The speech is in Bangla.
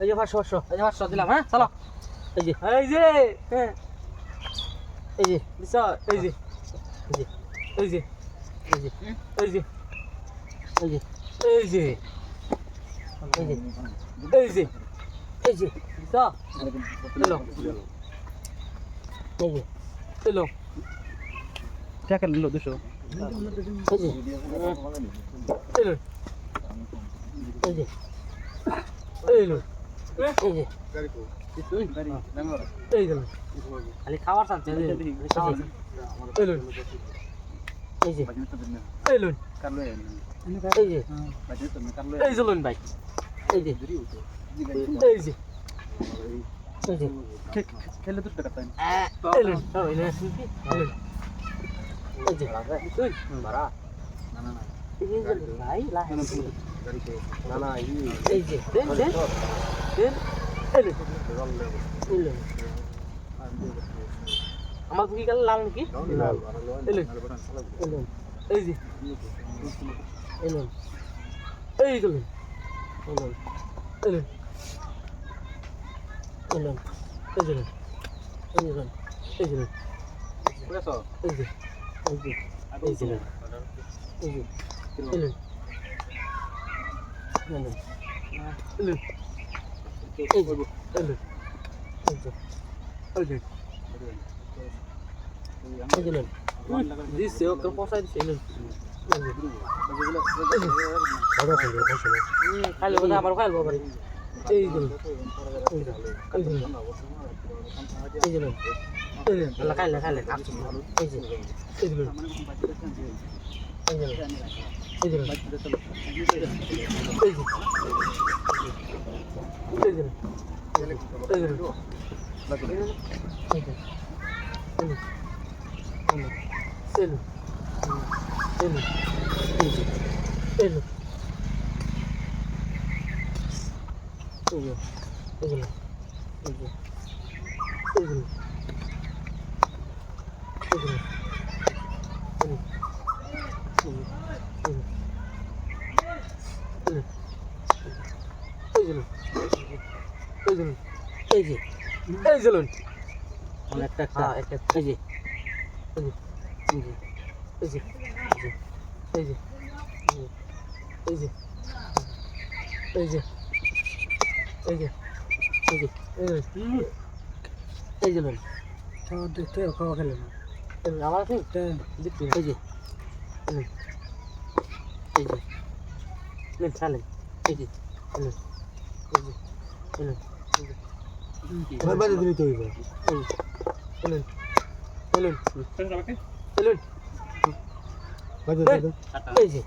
এই যে 500 এই যে 500 দিলাম হ্যাঁ চলো এই যে হ্যাঁ এই যে দিছ এই যে এই যে এই যে এই যে এই যে এই যে এই যে এই যে এই যে দিছ এলো এই যে এলো টাকা নিল 200 এই যে এলো এই যে এলো এই যে এই যে খালি খাবার চাচ্ছে এই যে এই যে এই যে এই যে লোন ভাই এই যে এই যে এই যে খেলে 2 টাকা পাই এই লোন এই লোন এই যে তুই মারা না না না এই যে ভাই লা না না এই যে দেন দেন দেন এই লোন আমার কি কাল লাল নাকি লাল এই যে এলেন এই গেলেন এলেন এলেন এলেন এই গেলেন এই গেলেন এই গেলেন এই যে এই যে এই যে এই যে এলেন এলেন এলেন এই যে এলেন এই যে এই যে এই গেলেন দিছে ওকে পয়সা দিছে এলেন খাইলে বোধ আবার খাইল বাবারে এই যে এই যে খাইলে খাইলে এই যে এই যে এই যে এই যে এই যে অনেকটা একটা এই যে এই যে এই যে এই যে এই যে এই যে এই যে এই যে দেখতে খাওয়া খেলে না আমার দেখতে এই যে এই যে নেন চালেন এই যে এই যে বাইরে দিলে তো হইবে এলেন এলেন এলেন এই যে